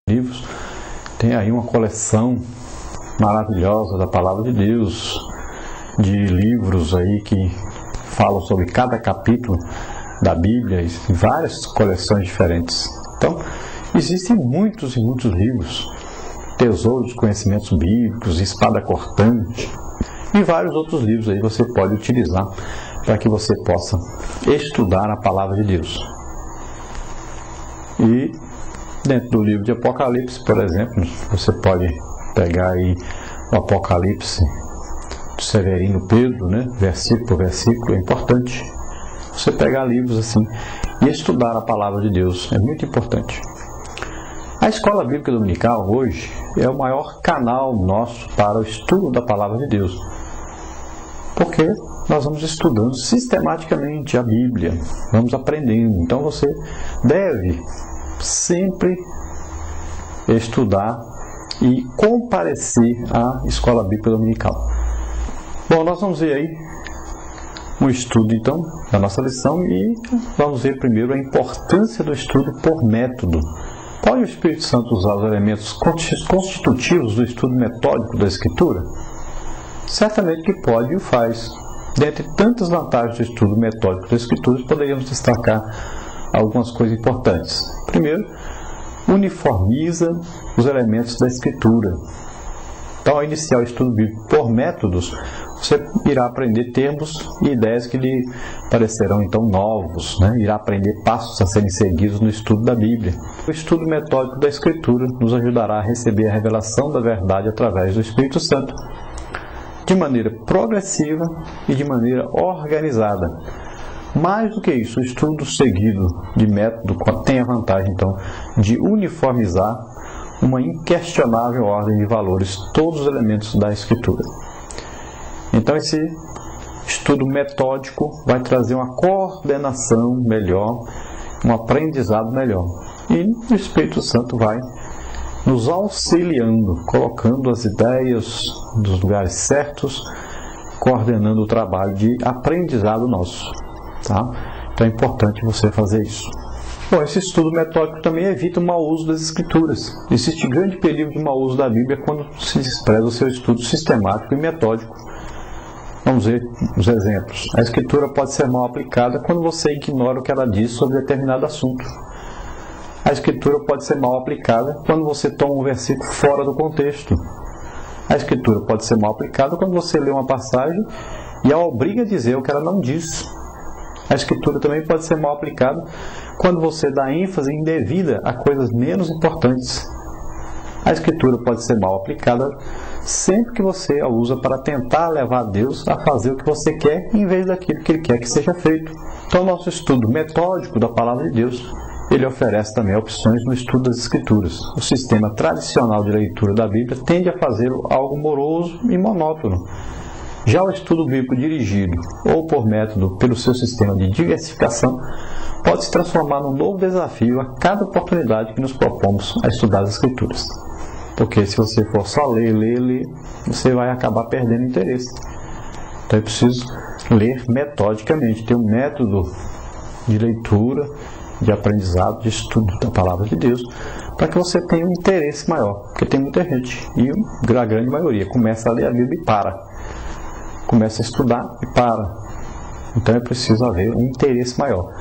livros, tem aí uma coleção maravilhosa da Palavra de Deus, de livros aí que falam sobre cada capítulo da Bíblia, e várias coleções diferentes. Então, existem muitos e muitos livros, Tesouro dos Conhecimentos Bíblicos, Espada Cortante, e vários outros livros aí você pode utilizar para que você possa estudar a Palavra de Deus. E dentro do livro de Apocalipse, por exemplo, você pode pegar aí o Apocalipse do Severino Pedro, né? Versículo por versículo. É importante você pegar livros assim e estudar a Palavra de Deus, é muito importante. A Escola Bíblica Dominical hoje é o maior canal nosso para o estudo da Palavra de Deus, porque nós vamos estudando sistematicamente a Bíblia, vamos aprendendo. Então você deve sempre estudar e comparecer à Escola Bíblica Dominical. Bom, nós vamos ver aí um estudo então da nossa lição e vamos ver primeiro a importância do estudo por método. Pode o Espírito Santo usar os elementos constitutivos do estudo metódico da Escritura? Certamente que pode e o faz. Dentre tantas vantagens do estudo metódico da Escritura, poderíamos destacar algumas coisas importantes. Primeiro, uniformiza os elementos da Escritura. Então, ao iniciar o estudo bíblico por métodos, você irá aprender termos e ideias que lhe parecerão então novos, né? Irá aprender passos a serem seguidos no estudo da Bíblia. O estudo metódico da Escritura nos ajudará a receber a revelação da verdade através do Espírito Santo, de maneira progressiva e de maneira organizada. Mais do que isso, o estudo seguido de método tem a vantagem, então, de uniformizar uma inquestionável ordem de valores, todos os elementos da Escritura. Então, esse estudo metódico vai trazer uma coordenação melhor, um aprendizado melhor. E o Espírito Santo vai nos auxiliando, colocando as ideias nos lugares certos, coordenando o trabalho de aprendizado nosso. Tá? Então é importante você fazer isso. Bom, esse estudo metódico também evita o mau uso das Escrituras. Existe grande perigo de mau uso da Bíblia quando se despreza o seu estudo sistemático e metódico. Vamos ver os exemplos. A Escritura pode ser mal aplicada quando você ignora o que ela diz sobre determinado assunto. A Escritura pode ser mal aplicada quando você toma um versículo fora do contexto. A Escritura pode ser mal aplicada quando você lê uma passagem e a obriga a dizer o que ela não diz. A Escritura também pode ser mal aplicada quando você dá ênfase indevida a coisas menos importantes. A Escritura pode ser mal aplicada sempre que você a usa para tentar levar Deus a fazer o que você quer em vez daquilo que Ele quer que seja feito. Então, o nosso estudo metódico da Palavra de Deus, ele oferece também opções no estudo das Escrituras. O sistema tradicional de leitura da Bíblia tende a fazê-lo algo moroso e monótono. Já o estudo bíblico dirigido, ou por método, pelo seu sistema de diversificação, pode se transformar num novo desafio a cada oportunidade que nos propomos a estudar as Escrituras. Porque se você for só ler, você vai acabar perdendo interesse. Então é preciso ler metodicamente, ter um método de leitura, de aprendizado, de estudo da Palavra de Deus, para que você tenha um interesse maior. Porque tem muita gente, e a grande maioria, começa a ler a Bíblia e para. Começa a estudar e para. Então é preciso haver um interesse maior.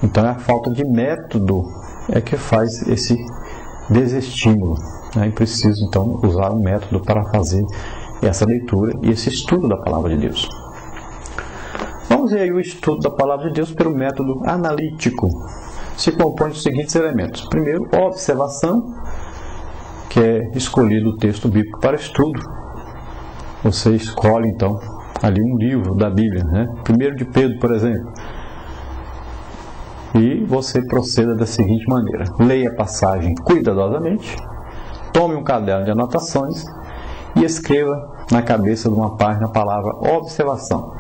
Então é a falta de método é que faz esse desestímulo. É preciso então usar um método para fazer essa leitura e esse estudo da Palavra de Deus. Vamos ver aí o estudo da Palavra de Deus pelo método analítico. Se compõe dos seguintes elementos. Primeiro, observação, que é escolhido o texto bíblico para estudo. Você escolhe então ali um livro da Bíblia, né? 1 de Pedro, por exemplo. E você proceda da seguinte maneira: leia a passagem cuidadosamente, tome um caderno de anotações e escreva na cabeça de uma página a palavra observação.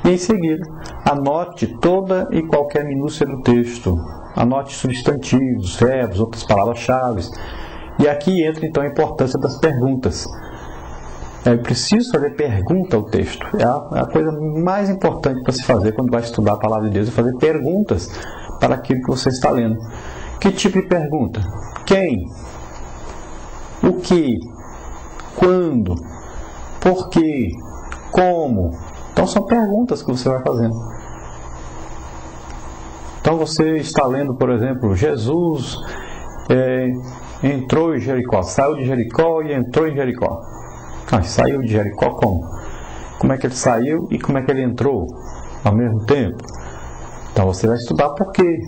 E em seguida, anote toda e qualquer minúcia do texto. Anote substantivos, verbos, outras palavras-chave. E aqui entra então a importância das perguntas. É preciso fazer pergunta ao texto. É a coisa mais importante para se fazer quando vai estudar a Palavra de Deus, é fazer perguntas para aquilo que você está lendo. Que tipo de pergunta? Quem? o que, quando, por quê, como. Então são perguntas que você vai fazendo. Então você está lendo, por exemplo, Jesus entrou em Jericó, saiu de Jericó e entrou em Jericó. Saiu de Jericó como? Como é que ele saiu e como é que ele entrou ao mesmo tempo? Então você vai estudar por quê.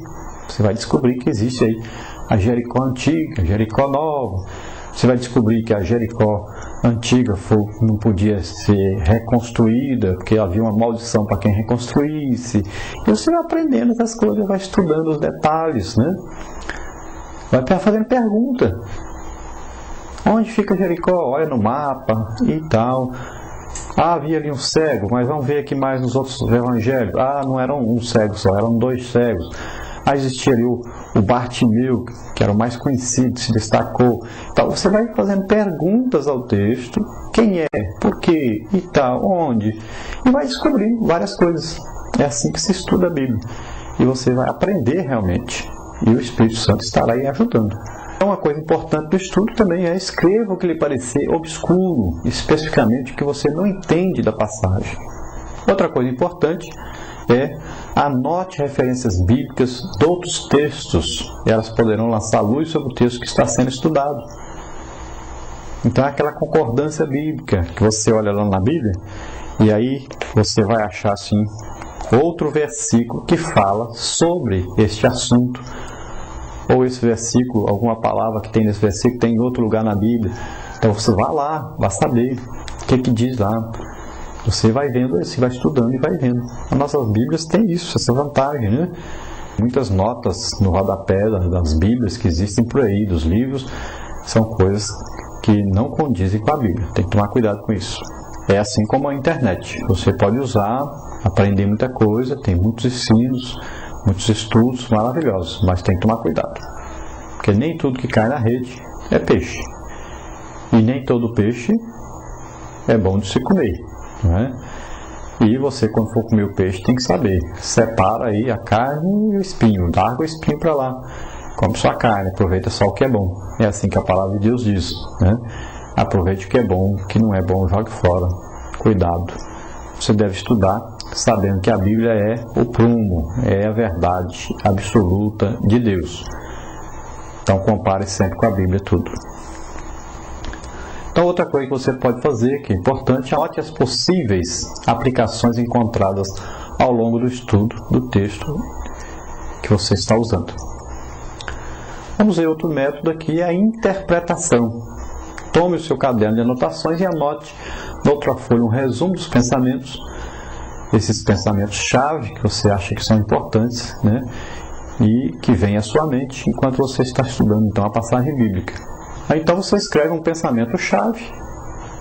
Você vai descobrir que existe aí a Jericó antiga, a Jericó nova. Você vai descobrir que a Jericó antiga não podia ser reconstruída, porque havia uma maldição para quem reconstruísse. E você vai aprendendo essas coisas, vai estudando os detalhes, né? Vai fazendo pergunta. Onde fica Jericó? Olha no mapa e tal. Havia ali um cego, mas vamos ver aqui mais nos outros evangelhos. Não era um cego só, eram 2 cegos. Existia ali o Bartimeu, que era o mais conhecido, se destacou. Então você vai fazendo perguntas ao texto, quem é, por quê, e tal, onde, e vai descobrindo várias coisas. É assim que se estuda a Bíblia. E você vai aprender realmente. E o Espírito Santo estará aí ajudando. Então, uma coisa importante do estudo também é escreva o que lhe parecer obscuro, especificamente o que você não entende da passagem. Outra coisa importante é anote referências bíblicas de outros textos, e elas poderão lançar luz sobre o texto que está sendo estudado. Então, é aquela concordância bíblica que você olha lá na Bíblia, e aí você vai achar assim outro versículo que fala sobre este assunto, ou esse versículo, alguma palavra que tem nesse versículo tem em outro lugar na Bíblia. Então você vai lá, vai saber o que diz lá. Você vai vendo, você vai estudando e vai vendo. As nossas Bíblias têm isso, essa vantagem, né? Muitas notas no rodapé das Bíblias que existem por aí, dos livros, são coisas que não condizem com a Bíblia. Tem que tomar cuidado com isso. É assim como a internet. Você pode usar, aprender muita coisa, tem muitos ensinos, muitos estudos maravilhosos, mas tem que tomar cuidado. Porque nem tudo que cai na rede é peixe. E nem todo peixe é bom de se comer. Não é? E você, quando for comer o peixe, tem que saber. Separa aí a carne e o espinho. Larga o espinho para lá. Come só a carne, aproveita só o que é bom. É assim que a palavra de Deus diz. Né? Aproveite o que é bom, o que não é bom, jogue fora. Cuidado. Você deve estudar sabendo que a Bíblia é o prumo, é a verdade absoluta de Deus. Então compare sempre com a Bíblia tudo. Então outra coisa que você pode fazer, que é importante, anote as possíveis aplicações encontradas ao longo do estudo do texto que você está usando. Vamos ver outro método aqui, a interpretação. Tome o seu caderno de anotações e anote na outra folha um resumo dos pensamentos, esses pensamentos-chave que você acha que são importantes, né? E que vem à sua mente enquanto você está estudando então a passagem bíblica. Aí, então você escreve um pensamento-chave,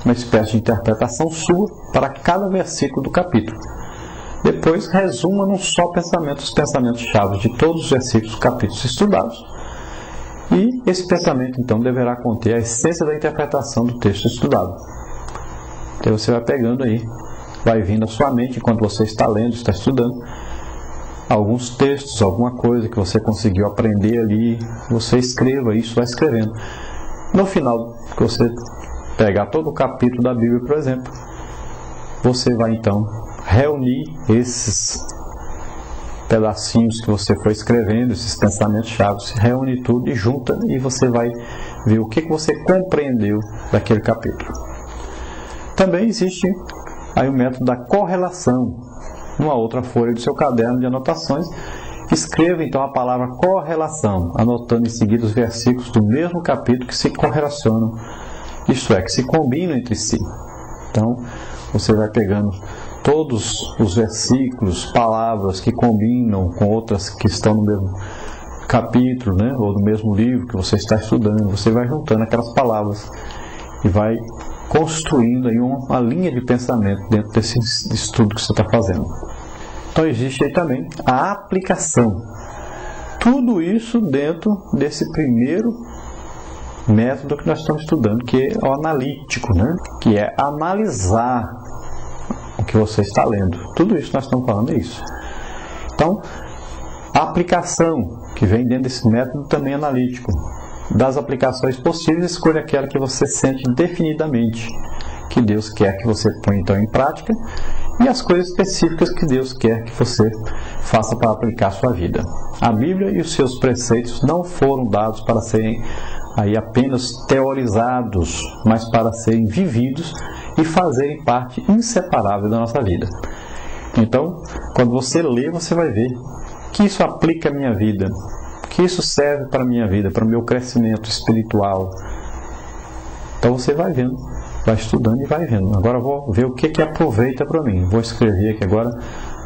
uma espécie de interpretação sua para cada versículo do capítulo. Depois resuma num só pensamento os pensamentos-chave de todos os versículos dos capítulos estudados. E esse pensamento então deverá conter a essência da interpretação do texto estudado. Então você vai pegando aí, vai vindo à sua mente enquanto você está lendo, está estudando, alguns textos, alguma coisa que você conseguiu aprender ali, você escreva isso, vai escrevendo. No final, que você pegar todo o capítulo da Bíblia, por exemplo, você vai então reunir esses pedacinhos que você foi escrevendo, esses pensamentos-chave, reúne tudo e junta, e você vai ver o que você compreendeu daquele capítulo. Também existe aí o método da correlação. Numa outra folha do seu caderno de anotações, escreva então a palavra correlação, anotando em seguida os versículos do mesmo capítulo que se correlacionam, isto é, que se combinam entre si. Então, você vai pegando todos os versículos, palavras que combinam com outras que estão no mesmo capítulo, né, ou no mesmo livro que você está estudando. Você vai juntando aquelas palavras e vai construindo aí uma linha de pensamento dentro desse estudo que você está fazendo. Então existe aí também a aplicação. Tudo isso dentro desse primeiro método que nós estamos estudando, que é o analítico, né? Que é analisar o que você está lendo. Tudo isso que nós estamos falando é isso. Então, a aplicação que vem dentro desse método também analítico. das aplicações possíveis, escolha aquela que você sente definidamente que Deus quer que você ponha então em prática, e as coisas específicas que Deus quer que você faça para aplicar a sua vida. A Bíblia e os seus preceitos não foram dados para serem aí apenas teorizados, mas para serem vividos e fazerem parte inseparável da nossa vida. Então, quando você lê, você vai ver que isso aplica à minha vida, que isso serve para a minha vida, para o meu crescimento espiritual. Então você vai vendo, vai estudando e vai vendo. Agora eu vou ver o que aproveita para mim. Vou escrever aqui agora